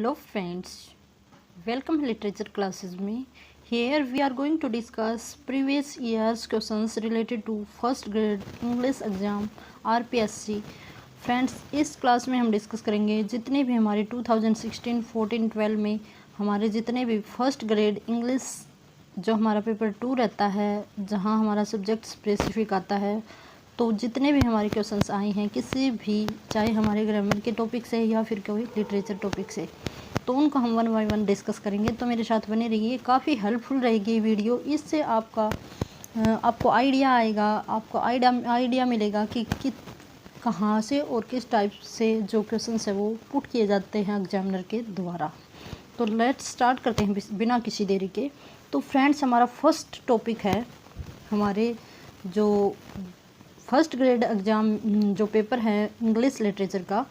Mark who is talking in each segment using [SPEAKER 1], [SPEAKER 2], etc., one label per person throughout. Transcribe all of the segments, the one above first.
[SPEAKER 1] Hello friends, welcome literature classes में. Here we are going to discuss previous year's questions related to first grade English exam RPSC. Friends इस class में हम discuss करेंगे जितने भी हमारे 2016, 14, 12 में हमारे जितने भी फर्स्ट ग्रेड इंग्लिश जो हमारा पेपर 2 रहता है, जहां हमारा सब्जेक्ट स्पेसिफिक आता है, तो जितने भी हमारे क्वेश्चंस आए हैं किसी भी, चाहे हमारे ग्रामर के टॉपिक से या फिर कोई लिटरेचर टॉपिक से, तो उनको हम वन बाय वन डिस्कस करेंगे. तो मेरे साथ बने रहिए, काफ़ी हेल्पफुल रहेगी ये वीडियो. इससे आपको आइडिया आएगा, आपको आइडिया मिलेगा कि कहाँ से और किस टाइप से जो क्वेश्चंस है वो पुट किए जाते हैं एग्जामिनर के द्वारा. तो लेट्स स्टार्ट करते हैं बिना किसी देरी के. तो फ्रेंड्स हमारा फर्स्ट टॉपिक है हमारे जो फर्स्ट ग्रेड एग्ज़ाम जो पेपर है इंग्लिश लिटरेचर का,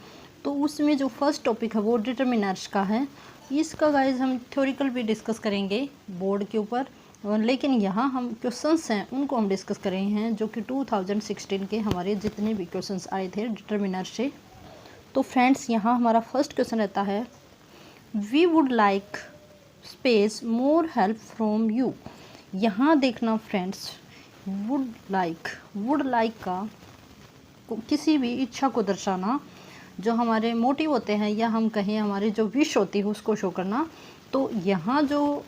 [SPEAKER 1] तो उसमें जो फर्स्ट टॉपिक है वो डिटर्मिनर्स का है. इसका गाइज हम थ्योरिकल भी डिस्कस करेंगे बोर्ड के ऊपर, लेकिन यहाँ हम क्वेश्चंस हैं उनको हम डिस्कस कर रहे हैं जो कि 2016 के हमारे जितने भी क्वेश्चंस आए थे डिटर्मिनर से. तो फ्रेंड्स यहाँ हमारा फर्स्ट क्वेश्चन रहता है, we would like space more help from you. यहाँ देखना फ्रेंड्स, वुड लाइक का किसी भी इच्छा को दर्शाना, जो हमारे मोटिव होते हैं या हम कहें हमारी जो विश होती है उसको शो करना. तो यहाँ जो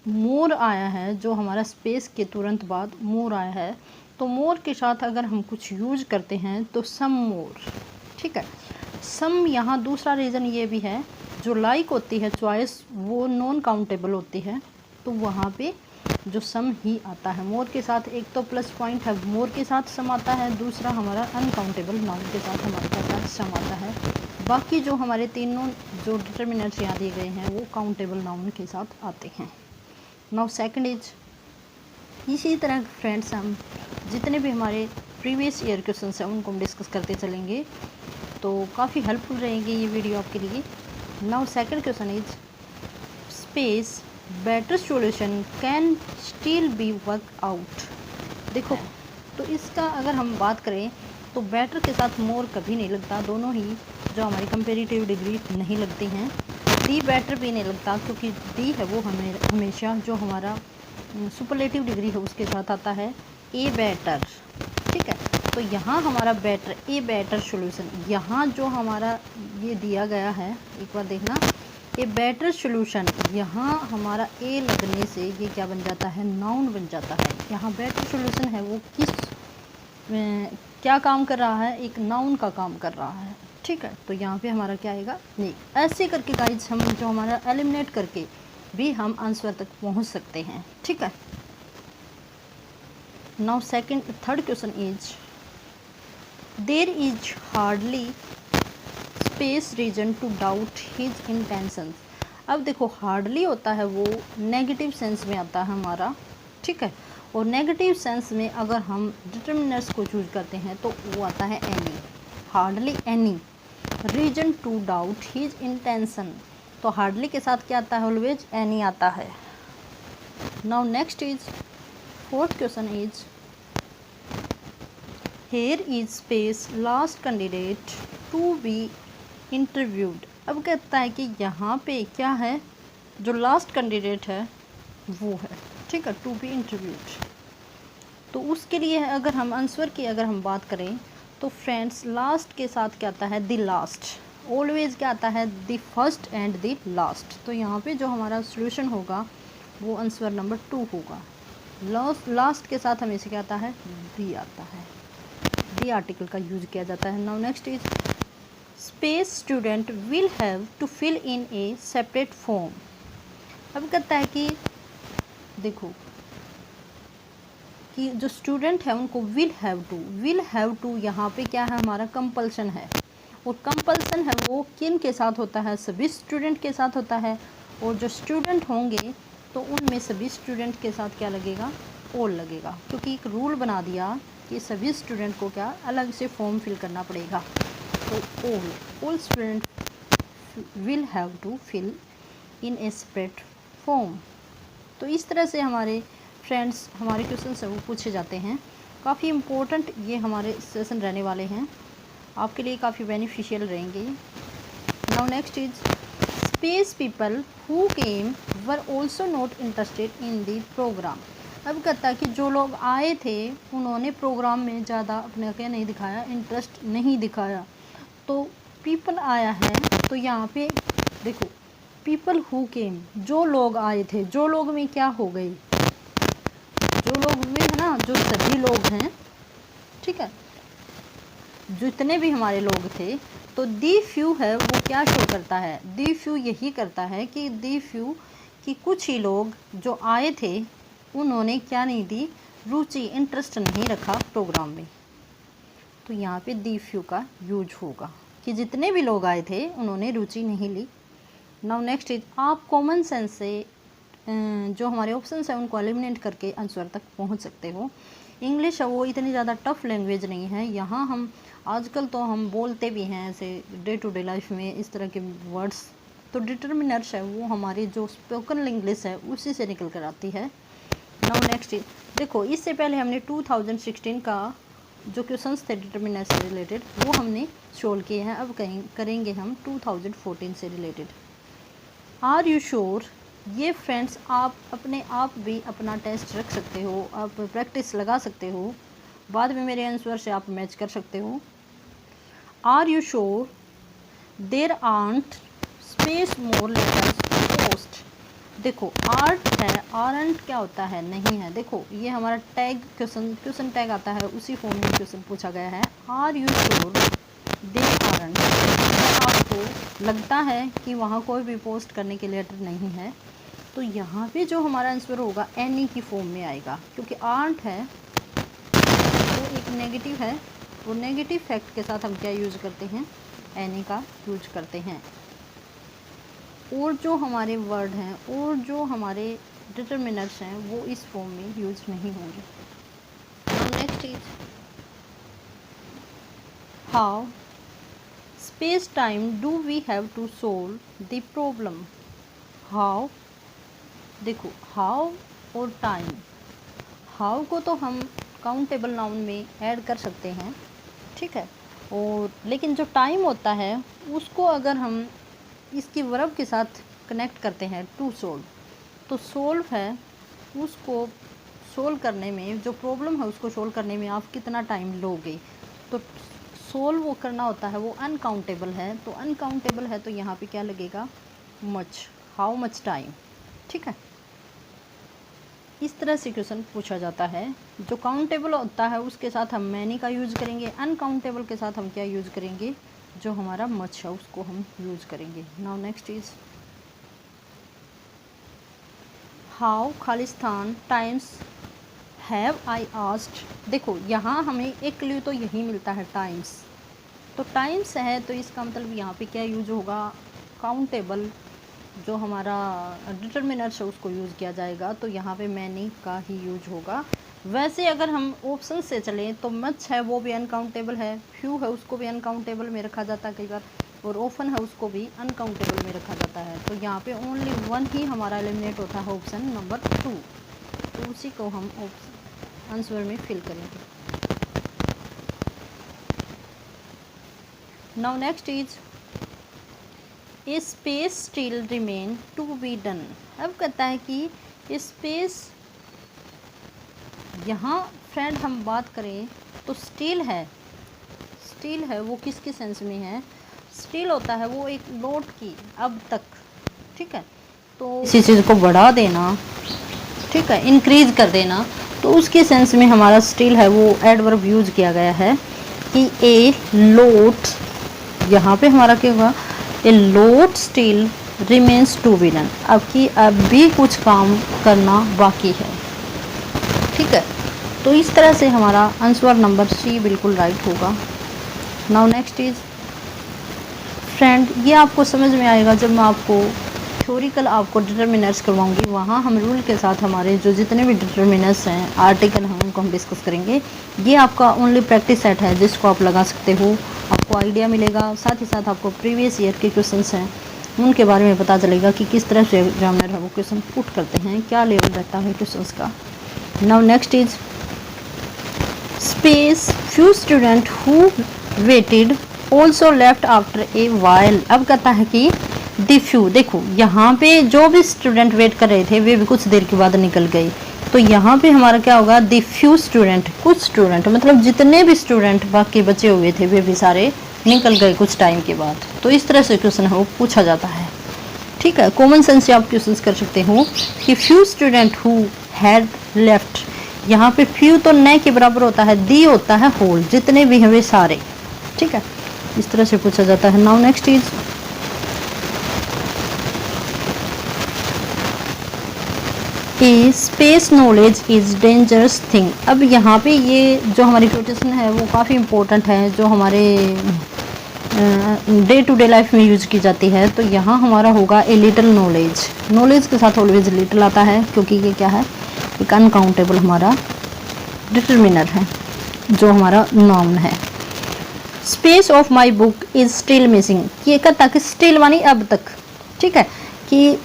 [SPEAKER 1] मोर आया है, जो हमारा स्पेस के तुरंत बाद मोर आया है, तो मोर के साथ अगर हम कुछ यूज करते हैं तो सम मोर, ठीक है. सम यहाँ दूसरा रीज़न ये भी है, जो लाइक होती है चॉइस वो नॉन काउंटेबल होती है, तो वहाँ पे जो सम ही आता है. मोर के साथ एक तो प्लस पॉइंट है, मोर के साथ सम आता है, दूसरा हमारा अनकाउंटेबल नाउन के साथ हमारे पास सम आता है. बाकी जो हमारे तीनों जो डिटर्मिनर्स यहाँ दिए गए हैं वो काउंटेबल नाउन के साथ आते हैं. नाउ सेकंड इज, इसी तरह फ्रेंड्स हम जितने भी हमारे प्रीवियस ईयर क्वेश्चन हैं उनको हम डिस्कस करते चलेंगे, तो काफ़ी हेल्पफुल रहेगी ये वीडियो आपके लिए. Now second question is, space better solution can still be work out. देखो, तो इसका अगर हम बात करें तो बेटर के साथ मोर कभी नहीं लगता, दोनों ही जो हमारी कंपेरेटिव डिग्री नहीं लगती हैं. दी बेटर भी नहीं लगता क्योंकि दी है वो हमेशा जो हमारा सुपरलेटिव डिग्री है उसके साथ आता है. ए बेटर, ठीक है. तो यहाँ हमारा बेटर, ए बेटर सॉल्यूशन, यहाँ जो हमारा ये दिया गया है, एक बार देखना, ए बेटर सॉल्यूशन, यहाँ हमारा ए लगने से ये क्या बन जाता है, नाउन बन जाता है. यहाँ बेटर सॉल्यूशन है वो क्या काम कर रहा है, एक नाउन का काम कर रहा है, ठीक है. तो यहाँ पे हमारा क्या आएगा, नहीं. ऐसे करके गाइज हम जो हमारा एलिमिनेट करके भी हम आंसर तक पहुँच सकते हैं, ठीक है. Now third question is, there is hardly space reason to doubt his intentions. अब देखो, हार्डली होता है वो नेगेटिव सेंस में आता है हमारा, ठीक है. और नेगेटिव सेंस में अगर हम डिटर्मिनर्स को चूज करते हैं तो वो आता है any. Hardly any reason to doubt his intention, तो हार्डली के साथ क्या आता है, ऑलवेज एनी आता है. Now next is, fourth question is, here is space last candidate to be interviewed. अब कहता है कि यहाँ पे क्या है, जो लास्ट कैंडिडेट है वो है, ठीक है, टू बी इंटरव्यूड. तो उसके लिए अगर हम आंसर की अगर हम बात करें तो फ्रेंड्स लास्ट के साथ क्या आता है, द लास्ट. ऑलवेज क्या आता है, the first and the last. तो यहाँ पे जो हमारा सोल्यूशन होगा वो आंसर नंबर 2 होगा. लास्ट के साथ हमेशा क्या आता है, दी आता है, दी आर्टिकल का यूज किया जाता है. Now next is, space student will have to fill in a separate form. अब कहता है कि देखो कि जो स्टूडेंट है उनको विल हैव टू यहाँ पे क्या है, हमारा कंपल्सन है. और कंपल्सन है वो किन के साथ होता है, सभी स्टूडेंट के साथ होता है. और जो स्टूडेंट होंगे तो उनमें सभी स्टूडेंट के साथ क्या लगेगा, ऑल लगेगा, क्योंकि एक रूल बना दिया कि सभी स्टूडेंट को क्या अलग से फॉर्म फिल करना पड़ेगा. तो all student will have to fill in a separate form. तो इस तरह से हमारे फ्रेंड्स हमारे क्वेश्चन है वो पूछे जाते हैं. काफ़ी इम्पोर्टेंट ये हमारे सेशन रहने वाले हैं, आपके लिए काफ़ी बेनिफिशियल रहेंगे. Now next is, space people who came were also not interested in the program. अब कहता है कि जो लोग आए थे उन्होंने प्रोग्राम में ज़्यादा अपने क्या नहीं दिखाया, इंटरेस्ट नहीं दिखाया। तो पीपल आया है तो यहाँ पे देखो पीपल हु केम, जो लोग आए थे, जो लोग में क्या हो गई, जो लोग में है ना, जो सभी लोग हैं, ठीक है, जितने भी हमारे लोग थे। तो दी फ्यू है वो क्या शो करता है, दी फ्यू यही करता है कि दी फ्यू कि कुछ ही लोग जो आए थे उन्होंने क्या नहीं दी, रुचि, इंटरेस्ट नहीं रखा प्रोग्राम में। तो यहाँ पे दी फ्यू का यूज होगा कि जितने भी लोग आए थे उन्होंने रुचि नहीं ली। नाउ नेक्स्ट इज, आप कॉमन सेंस से जो हमारे ऑप्शंस हैं उनको एलिमिनेट करके आंसर तक पहुँच सकते हो। इंग्लिश है वो इतनी ज़्यादा टफ लैंग्वेज नहीं है, यहाँ हम आजकल तो हम बोलते भी हैं ऐसे डे टू डे लाइफ में इस तरह के वर्ड्स। तो डिटर्मिनर्स है वो हमारी जो स्पोकन इंग्लिश है उसी से निकल कर आती है। नाउ नेक्स्ट इज, देखो इससे पहले हमने 2016 का जो क्वेश्चंस थे डिटर्मिनर से रिलेटेड वो हमने सोल्व किए हैं। अब करेंगे हम 2014 से रिलेटेड। आर यू श्योर, ये फ्रेंड्स आप अपने आप भी अपना टेस्ट रख सकते हो, आप प्रैक्टिस लगा सकते हो, बाद में मेरे आंसर से आप मैच कर सकते हो। Are you sure there aren't space more letters post. देखो आर्ट है, आरंट क्या होता है, नहीं है। देखो ये हमारा टैग क्वेश्चन टैग आता है, उसी फॉर्म में क्वेश्चन पूछा गया है। Are you sure there aren't, आपको लगता है कि वहाँ कोई भी पोस्ट करने के लेटर नहीं है, तो यहाँ पे जो हमारा आंसर होगा एनी की फॉर्म में आएगा, क्योंकि आर्ट है वो एक नेगेटिव है, वो नेगेटिव फैक्ट के साथ हम क्या यूज करते हैं, एनी का यूज करते हैं। और जो हमारे वर्ड हैं और जो हमारे डिटर्मिनर्स हैं वो इस फॉर्म में यूज नहीं होंगे। Next is, how space time do we have to solve the problem. How, देखो हाउ और टाइम, हाउ को तो हम काउंटेबल नाउन में ऐड कर सकते हैं, ठीक है, और लेकिन जो टाइम होता है उसको अगर हम इसकी वर्ब के साथ कनेक्ट करते हैं टू सोल्व, तो सोल्व है उसको सोल्व करने में, जो प्रॉब्लम है उसको सोल्व करने में आप कितना टाइम लोगे। तो सोल्व वो करना होता है वो अनकाउंटेबल है, तो अनकाउंटेबल है तो यहाँ पे क्या लगेगा, मच, हाउ मच टाइम, ठीक है। इस तरह से क्वेश्चन पूछा जाता है। जो काउंटेबल होता है उसके साथ हम मैनी का यूज़ करेंगे, अनकाउंटेबल के साथ हम क्या यूज़ करेंगे, जो हमारा मच है उसको हम यूज़ करेंगे। Now next is, how Khalistan times have I asked. देखो यहाँ हमें एक क्लू तो यही मिलता है टाइम्स, तो टाइम्स है तो इसका मतलब यहाँ पे क्या यूज होगा, काउंटेबल जो हमारा डिटर्मिनर्स है उसको यूज़ किया जाएगा, तो यहाँ पे मैनी का ही यूज होगा। वैसे अगर हम ऑप्शन से चलें तो मच है वो भी अनकाउंटेबल है, फ्यू है उसको भी अनकाउंटेबल में रखा जाता है कई बार, और ऑफन है उसको भी अनकाउंटेबल में रखा जाता है। तो यहाँ पे ओनली वन ही हमारा एलिमिनेट होता है, ऑप्शन नंबर 2, तो उसी को हम आंसर में फिल करेंगे। Now next is, a space still remain to be done. अब कहता है कि स्पेस, यहाँ फ्रेंड हम बात करें तो स्टिल है, स्टिल है वो किसके सेंस में है, स्टिल होता है वो एक नोट की अब तक, ठीक है, तो किसी चीज़ को बढ़ा देना, ठीक है, इंक्रीज कर देना, तो उसके सेंस में हमारा स्टिल है वो एडवर्ब यूज किया गया है कि ए लोट, यहाँ पे हमारा क्या होगा, a lot still remains to be done, अब कि अब भी कुछ काम करना बाकी है, ठीक है। तो इस तरह से हमारा आंसर नंबर सी बिल्कुल राइट होगा। नाउ नेक्स्ट इज, फ्रेंड ये आपको समझ में आएगा जब मैं आपको थ्योरिकल आपको डिटर्मिनर्स करवाऊंगी, वहाँ हम रूल के साथ हमारे जो जितने भी डिटर्मिनर्स हैं, आर्टिकल हैं, उनको हम डिस्कस करेंगे। ये आपका ओनली प्रैक्टिस सेट है जिसको आप लगा सकते हो, आपको आइडिया मिलेगा, साथ ही साथ आपको प्रीवियस ईयर के क्वेश्चंस हैं उनके बारे में पता चलेगा कि किस तरह से एग्जामिनर है वो क्वेश्चन पुट करते हैं, क्या लेवल रहता है क्वेश्चंस का। Now next is space, few student who waited also left after a while. अब कहता है कि द फ्यू, देखो यहाँ पे जो भी स्टूडेंट वेट कर रहे थे वे भी कुछ देर के बाद निकल गए, तो यहाँ पे हमारा क्या होगा, द फ्यू स्टूडेंट, कुछ स्टूडेंट, मतलब जितने भी स्टूडेंट बाकी बचे हुए थे वे भी सारे निकल गए कुछ टाइम के बाद। तो इस तरह से क्वेश्चन है वो पूछा जाता है। ठीक है, कॉमन सेंस से आप क्वेश्चन कर सकते हो कि few student who had left, यहाँ पे फ्यू तो न के बराबर होता है, दी होता है होल, जितने भी हैं वे सारे। ठीक है, इस तरह से पूछा जाता है। Now next is a space knowledge is dangerous thing. अब यहाँ पे ये जो हमारी क्वेश्चन है वो काफ़ी इंपॉर्टेंट है, जो हमारे डे टू डे लाइफ में यूज की जाती है। तो यहाँ हमारा होगा ए लिटिल नॉलेज, नॉलेज के साथ ऑलवेज लिटिल आता है, क्योंकि ये क्या है, एक अनकाउंटेबल हमारा डिटरमिनर है जो हमारा नाउन है। Space of my book is still missing, ये कहता कि स्टिल मानी अब तक। ठीक है, कि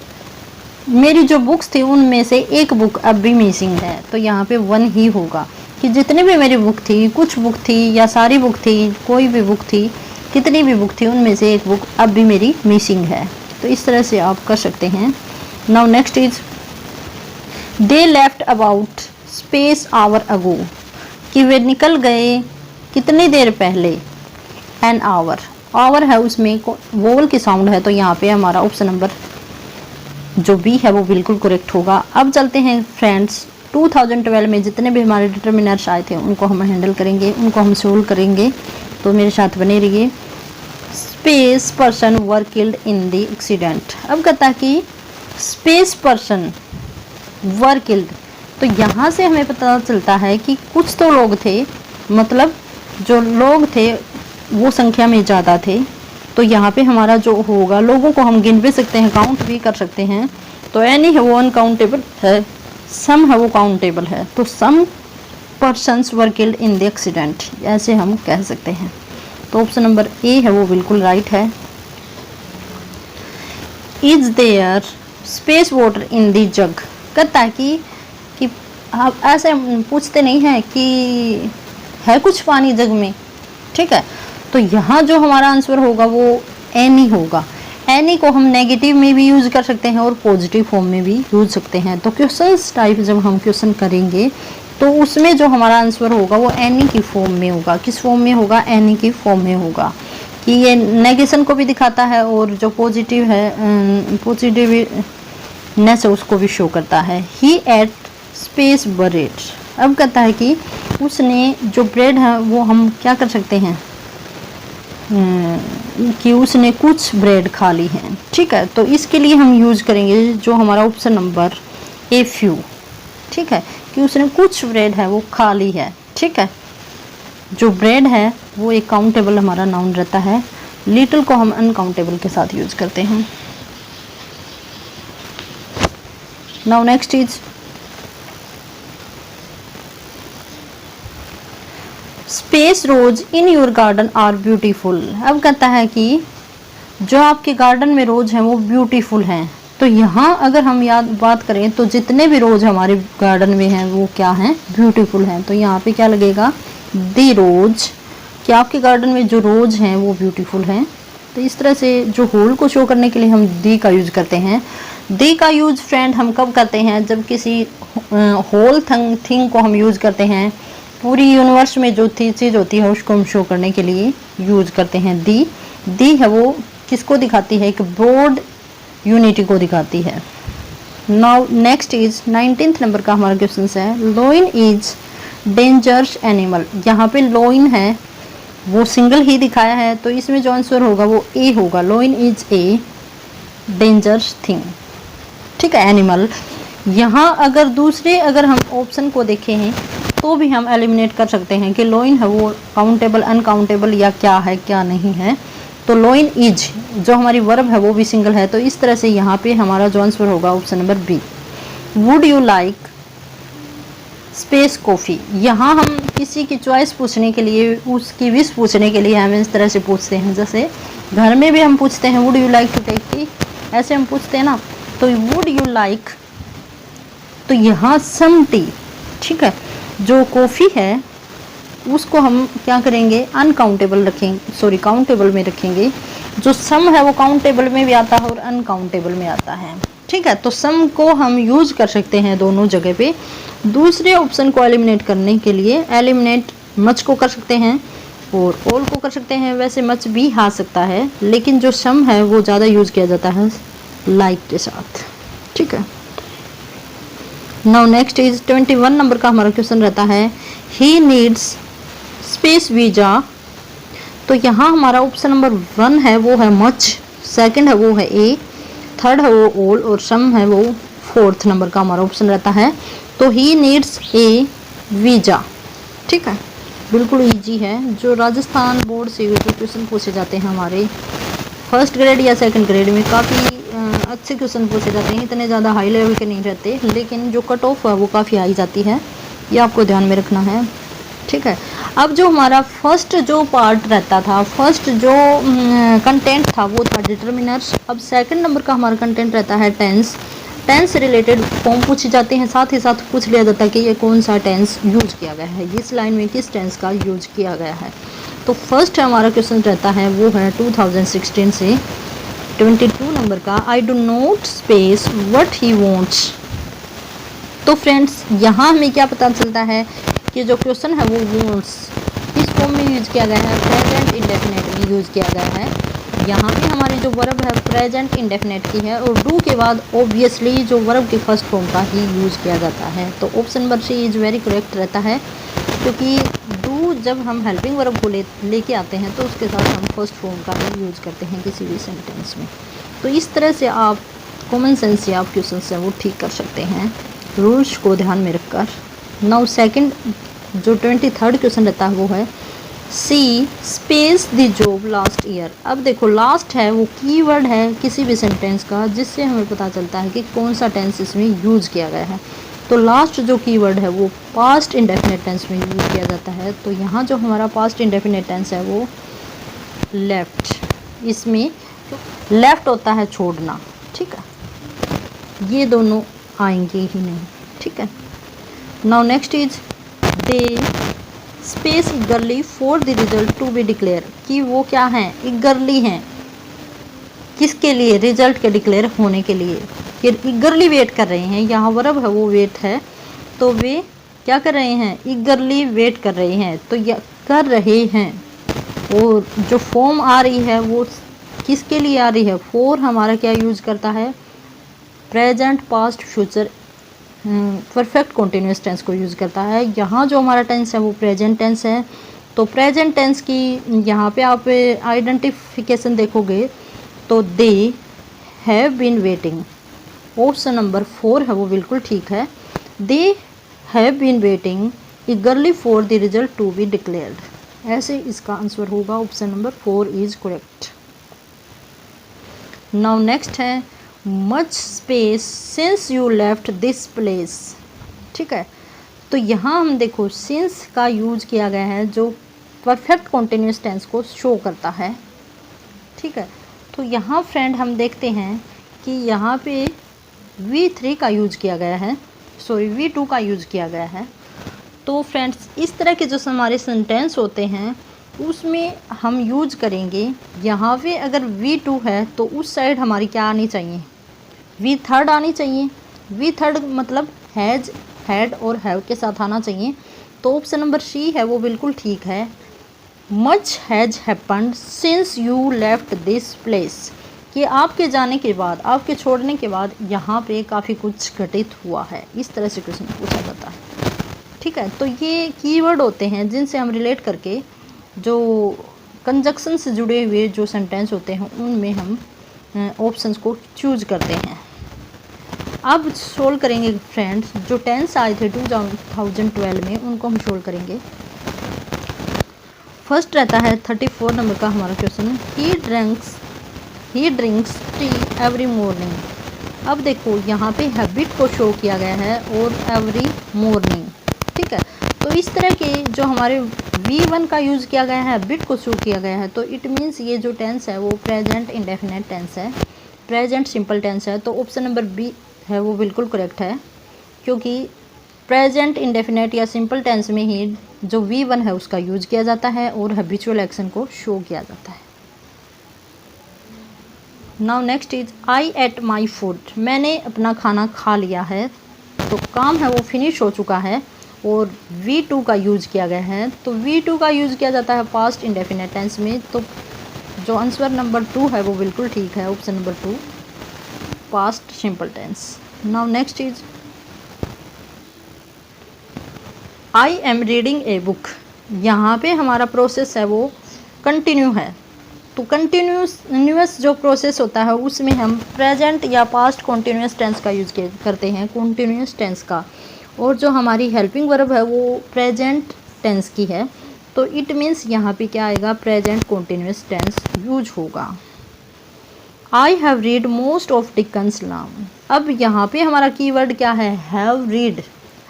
[SPEAKER 1] मेरी जो बुक्स थी उनमें से एक बुक अब भी मिसिंग है, तो यहाँ पे वन ही होगा कि जितनी भी मेरी बुक थी, कुछ बुक थी या सारी बुक थी, कोई भी बुक थी, कितनी भी बुक थी, उनमें से एक बुक अब भी मेरी मिसिंग है। तो इस तरह से आप कर सकते हैं। Now next is they left about space hour ago, कि वे निकल गए कितनी देर पहले, एन आवर, आवर है उसमें वोवल की साउंड है, तो यहाँ पे हमारा ऑप्शन नंबर जो बी है वो बिल्कुल करेक्ट होगा। अब चलते हैं फ्रेंड्स, 2012 में जितने भी हमारे डिटरमिनर्स आए थे उनको हम हैंडल करेंगे, उनको हम सोल्व करेंगे, तो मेरे साथ बने रहिए। Space person were killed in the accident. अब कहता है कि स्पेस पर्सन वर किल्ड, तो यहाँ से हमें पता चलता है कि कुछ तो लोग थे, मतलब जो लोग थे वो संख्या में ज़्यादा थे, तो यहाँ पे हमारा जो होगा, लोगों को हम गिन भी सकते हैं, काउंट भी कर सकते हैं। तो एनी है वो अनकाउंटेबल है, सम है वो काउंटेबल है, तो some persons were killed in the accident, ऐसे हम कह सकते हैं। तो ऑप्शन नंबर ए है वो बिल्कुल राइट है। Is there space water in the jug, कहता है कि आप ऐसे पूछते नहीं हैं कि है कुछ पानी जग में। ठीक है, तो यहाँ जो हमारा आंसर होगा वो एनी होगा। एनी को हम नेगेटिव में भी यूज कर सकते हैं और पॉजिटिव फॉर्म में भी यूज सकते हैं। तो क्वेश्चंस टाइप जब हम क्वेश्चन करेंगे तो उसमें जो हमारा आंसर होगा वो एनी की फॉर्म में होगा। किस फॉर्म में होगा, एनी की फॉर्म में होगा, कि ये नेगेशन को भी दिखाता है और जो पॉजिटिव है, पॉजिटिवनेस है उसको भी शो करता है। ही एट स्पेस ब्रेड, अब कहता है कि उसने जो ब्रेड है वो हम क्या कर सकते हैं, कि उसने कुछ ब्रेड खा ली है। ठीक है, तो इसके लिए हम यूज करेंगे जो हमारा ऑप्शन नंबर ए फ्यू। ठीक है, कि उसने कुछ ब्रेड है वो खा ली है। ठीक है, जो ब्रेड है वो एक काउंटेबल हमारा नाउन रहता है, लिटिल को हम अनकाउंटेबल के साथ यूज करते हैं। Now next is space rose in your garden are beautiful. अब कहता है कि जो आपके गार्डन में रोज हैं वो ब्यूटीफुल हैं। तो यहाँ अगर हम बात करें तो जितने भी रोज हमारे गार्डन में हैं वो क्या हैं, ब्यूटीफुल हैं। तो यहाँ पे क्या लगेगा, दी रोज, कि आपके गार्डन में जो रोज हैं वो ब्यूटीफुल हैं। तो इस तरह से जो होल को शो करने के लिए हम दी का यूज करते हैं। दी का यूज फ्रेंड हम कब करते हैं, जब किसी होल थिंग को हम यूज करते हैं, पूरी यूनिवर्स में जो चीज़ होती है उसको हम शो करने के लिए यूज करते हैं। दी है वो किसको दिखाती है, एक ब्रॉड यूनिटी को दिखाती है। Now next is 19th number का हमारा क्वेश्चन है, लॉइन इज डेंजरस एनिमल। यहाँ पे लॉइन है वो सिंगल ही दिखाया है, तो इसमें जो आंसर होगा वो ए होगा। Lion is a dangerous thing. ठीक है, एनिमल। यहाँ अगर हम ऑप्शन को देखें हैं तो भी हम एलिमिनेट कर सकते हैं कि लॉइन है वो काउंटेबल, अनकाउंटेबल या क्या है क्या नहीं है। तो लॉइन इज जो हमारी वर्ब है वो भी सिंगल है, तो इस तरह से यहाँ पे हमारा जो आंसर होगा option number B. Would you like space coffee. यहाँ हम किसी की चॉइस पूछने के लिए, उसकी विश पूछने के लिए हम इस तरह से पूछते हैं, जैसे घर में भी हम पूछते हैं would you like to take tea, ऐसे हम पूछते हैं ना। तो वुड यू लाइक, तो यहाँ सम टी। ठीक है, जो कॉफ़ी है उसको हम क्या करेंगे, अनकाउंटेबल रखेंगे, काउंटेबल में रखेंगे। जो सम है वो काउंटेबल में भी आता है और अनकाउंटेबल में आता है। ठीक है, तो सम को हम यूज कर सकते हैं दोनों जगह पे। दूसरे ऑप्शन को एलिमिनेट करने के लिए एलिमिनेट मच को कर सकते हैं और ऑल को कर सकते हैं। वैसे मच भी आ सकता है, लेकिन जो सम है वो ज़्यादा यूज किया जाता है लाइक के साथ। ठीक है, नाउ नेक्स्ट इज 21 नंबर का हमारा क्वेश्चन रहता है ही नीड्स स्पेस वीजा। तो यहाँ हमारा ऑप्शन नंबर 1 है वो है मच, सेकंड है वो है ए, थर्ड है वो ऑल और सम है वो 4th नंबर का हमारा ऑप्शन रहता है। तो ही नीड्स ए वीजा। ठीक है, बिल्कुल इजी है। जो राजस्थान बोर्ड से जो क्वेश्चन पूछे जाते हैं हमारे फर्स्ट ग्रेड या सेकंड ग्रेड में, काफ़ी अच्छे क्वेश्चन पूछे जाते हैं। इतने ज़्यादा हाई लेवल के नहीं रहते, लेकिन जो कट ऑफ है वो काफ़ी हाई जाती है, ये आपको ध्यान में रखना है। ठीक है, अब जो हमारा फर्स्ट जो पार्ट रहता था, फर्स्ट जो कंटेंट था वो था डिटर्मिनर्स। अब सेकंड नंबर का हमारा कंटेंट रहता है टेंस। टेंस से रिलेटेड फॉर्म पूछे जाते हैं, साथ ही साथ पूछ लिया जाता है कि ये कौन सा टेंस यूज किया गया है, इस लाइन में किस टेंस का यूज किया गया है। तो फर्स्ट हमारा क्वेश्चन रहता है वो है 2016 से 22 नंबर का, I do not space what he wants. तो फ्रेंड्स यहाँ हमें क्या पता चलता है कि जो क्वेश्चन है वो वांट्स किस फॉर्म में यूज किया गया है, प्रेजेंट इंडेफिनेट में यूज किया गया है। यहाँ पे हमारी जो वर्ब है प्रेजेंट इंडेफिनेट की है और डू के बाद ऑब्वियसली जो वर्ब की फर्स्ट फॉर्म का ही यूज किया जाता है। तो option number C is very correct रहता है, क्योंकि डू जब हम हेल्पिंग वर्ब को लेके आते हैं तो उसके साथ हम फर्स्ट फॉर्म का ही यूज करते हैं किसी भी सेंटेंस में। तो इस तरह से आप कॉमन सेंस से आप क्वेश्चन है वो ठीक कर सकते हैं, रूल्स को ध्यान में रखकर। नाउ सेकंड जो 23rd क्वेश्चन रहता है वो है see space the job last year. अब देखो लास्ट है वो कीवर्ड है किसी भी सेंटेंस का, जिससे हमें पता चलता है कि कौन सा टेंस इसमें यूज किया गया है। तो लास्ट जो कीवर्ड है वो पास्ट इंडेफिनिट टेंस में यूज किया जाता है। तो यहाँ जो हमारा पास्ट इंडेफिनिट टेंस है वो लेफ्ट, इसमें लेफ्ट होता है छोड़ना। ठीक है, ये दोनों आएंगे ही नहीं। ठीक है, now next is they space eagerly for the result to be declare, कि वो क्या हैं, इगरली हैं किसके लिए, रिजल्ट के डिक्लेयर होने के लिए, कि इगरली वेट कर रहे हैं। यहाँ वर्ब है वो वेट है, तो वे क्या कर रहे हैं, इगरली वेट कर रहे हैं। तो यह कर रहे हैं, और जो फॉर्म आ रही है वो किसके लिए आ रही है, फॉर हमारा क्या यूज करता है, present past future perfect continuous tense को यूज़ करता है। यहाँ जो हमारा टेंस है वो प्रेजेंट टेंस है। तो प्रेजेंट टेंस की यहाँ पे आप आइडेंटिफिकेशन देखोगे तो they have been waiting, option number 4 है वो बिल्कुल ठीक है। They have been waiting eagerly for the result to be declared, ऐसे इसका आंसर होगा option number 4 is correct. Now next है much space since you left this place. ठीक है, तो यहाँ हम देखो सिंस का यूज किया गया है जो परफेक्ट कॉन्टिन्यूस टेंस को शो करता है। ठीक है, तो यहाँ फ्रेंड हम देखते हैं कि यहाँ पे V3 का यूज किया गया है, सॉरी V2 का यूज किया गया है। तो फ्रेंड्स इस तरह के जो हमारे सेंटेंस होते हैं उसमें हम यूज करेंगे, यहाँ पे अगर V2 है तो उस साइड हमारी क्या आनी चाहिए, V3 आनी चाहिए। V3 मतलब हैज, हैड और हैव के साथ आना चाहिए। तो ऑप्शन नंबर सी है वो बिल्कुल ठीक है। Much has happened since you left this place, कि आपके जाने के बाद, आपके छोड़ने के बाद यहाँ पे काफ़ी कुछ घटित हुआ है, इस तरह से क्वेश्चन पूछा जाता है। ठीक है, तो ये कीवर्ड होते हैं जिनसे हम रिलेट करके जो कंजक्शन से जुड़े हुए जो सेंटेंस होते हैं उनमें हम ऑप्शंस को चूज करते हैं। अब सोल्व करेंगे फ्रेंड्स, जो टेंस आए थे 2012 में उनको हम सोल्व करेंगे। फर्स्ट रहता है 34 नंबर का हमारा क्वेश्चन, ही ड्रिंक्स टी एवरी मॉर्निंग। अब देखो यहाँ पे हैबिट को शो किया गया है और एवरी मॉर्निंग। ठीक है, तो इस तरह के जो हमारे V1 का यूज़ किया गया है, हैबिट को शो किया गया है, तो इट मीन्स ये जो टेंस है वो प्रेजेंट इंडेफिनेट टेंस है, प्रेजेंट सिंपल टेंस है। तो ऑप्शन नंबर बी है वो बिल्कुल करेक्ट है, क्योंकि प्रेजेंट इंडेफिनेट या सिंपल टेंस में ही जो V1 है उसका यूज किया जाता है और हैबिचुअल एक्शन को शो किया जाता है। Now next is I at my food, मैंने अपना खाना खा लिया है। तो काम है वो फिनिश हो चुका है और V2 का यूज़ किया गया है। तो V2 का यूज़ किया जाता है पास्ट इंडेफिनेट टेंस में। तो जो आंसर नंबर 2 है वो बिल्कुल ठीक है, option number 2 past simple tense. Now next is I am reading a book, यहाँ पे हमारा प्रोसेस है वो कंटिन्यू है। तो कंटिन्यूस जो प्रोसेस होता है उसमें हम प्रेजेंट या पास्ट कॉन्टीन्यूस टेंस का यूज़ करते हैं, कॉन्टीन्यूस टेंस का। और जो हमारी हेल्पिंग वर्ब है वो प्रेजेंट टेंस की है। तो इट मीन्स यहाँ पे क्या आएगा, प्रेजेंट कॉन्टीन्यूस टेंस यूज होगा। I have read most of Dickens नाम, अब यहाँ पे हमारा कीवर्ड क्या है, हैव रीड।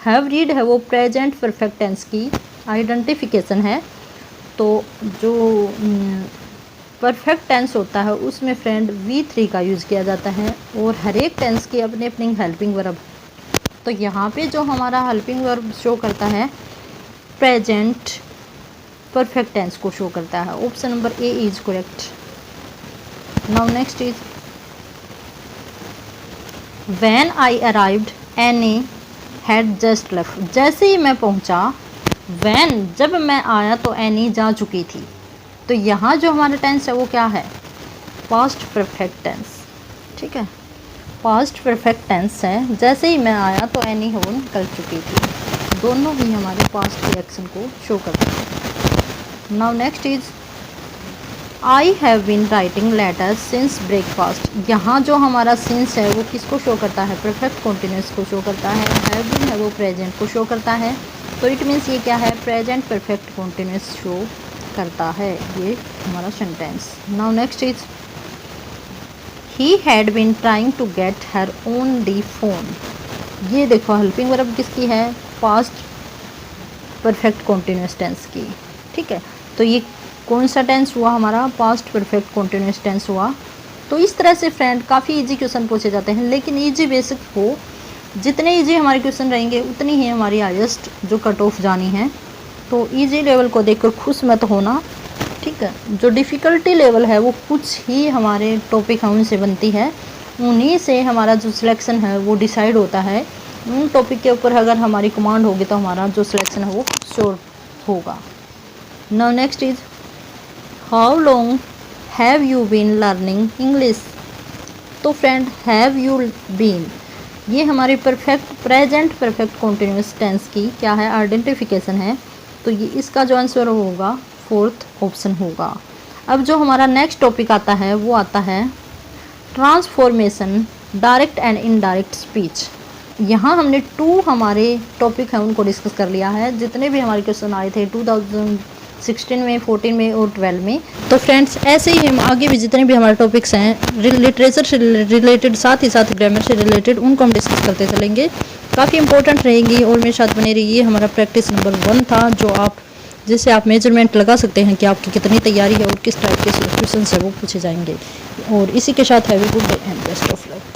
[SPEAKER 1] हैव रीड है वो प्रेजेंट परफेक्ट टेंस की आइडेंटिफिकेशन है। तो जो परफेक्ट टेंस होता है उसमें फ्रेंड V3 का यूज़ किया जाता है और हर एक टेंस की अपनी अपनी हेल्पिंग वर्ब। तो यहाँ पे जो हमारा हेल्पिंग वर्ब शो करता है प्रेजेंट परफेक्ट टेंस को शो करता है। Option number A is correct. Now next is when I arrived any had just left, जैसे ही मैं पहुँचा, व्हेन जब मैं आया तो एनी जा चुकी थी। तो यहाँ जो हमारा टेंस है वो क्या है, पास्ट परफेक्ट टेंस। ठीक है, पास्ट परफेक्ट टेंस है, जैसे ही मैं आया तो एनी वो निकल चुकी थी। दोनों ही हमारे पास्ट के एक्शन को शो करते हैं। Now next is I have been writing letters since breakfast, यहाँ जो हमारा सिंस है वो किसको शो करता है, परफेक्ट कॉन्टिन्यूस को शो करता है। हैव बीन है वो प्रेजेंट को शो करता है। तो इट मीन्स ये क्या है, प्रेजेंट परफेक्ट कॉन्टिन्यूस शो करता है ये हमारा sentence. Now next is he had been trying to get her on the phone, ये देखो हेल्पिंग वर्ब किसकी है, पास्ट परफेक्ट कॉन्टिन्यूस टेंस की। ठीक है, तो ये कौन सा टेंस हुआ हमारा, पास्ट परफेक्ट कॉन्टिन्यूस टेंस हुआ। तो इस तरह से फ्रेंड काफ़ी इजी क्वेश्चन पूछे जाते हैं, लेकिन इजी बेसिक हो, जितने इजी हमारे क्वेश्चन रहेंगे उतनी ही हमारी हाईएस्ट जो कट ऑफ जानी है। तो इजी लेवल को देखकर खुश मत होना। ठीक है, जो डिफ़िकल्टी लेवल है वो कुछ ही हमारे टॉपिक हैं उनसे बनती है, उन्हीं से हमारा जो सिलेक्शन है वो डिसाइड होता है। उन टॉपिक के ऊपर अगर हमारी कमांड होगी तो हमारा जो सिलेक्शन है वो श्योर होगा। Now next is how long have you been learning English. तो फ्रेंड हैव यू बीन ये हमारी perfect present perfect continuous tense की क्या है, आइडेंटिफिकेशन है। तो ये इसका जो आंसर होगा फोर्थ ऑप्शन होगा। अब जो हमारा नेक्स्ट टॉपिक आता है वो आता है transformation direct and indirect speech. यहाँ हमने 2 हमारे टॉपिक हैं उनको डिस्कस कर लिया है, जितने भी हमारे क्वेश्चन आए थे 2016 में, 14 में और 12 में। तो फ्रेंड्स ऐसे ही हम आगे भी जितने भी हमारे टॉपिक्स हैं लिटरेचर से रिलेटेड, साथ ही साथ ग्रामर से रिलेटेड, उनको हम डिस्कस करते चलेंगे। काफ़ी इंपॉर्टेंट रहेंगी और मेरे साथ बने रहिए। हमारा प्रैक्टिस नंबर 1 था जिससे आप मेजरमेंट लगा सकते हैं कि आपकी कितनी तैयारी है और किस टाइप के क्वेश्चन है वो पूछे जाएंगे। और इसी के साथ have a good day and best of luck.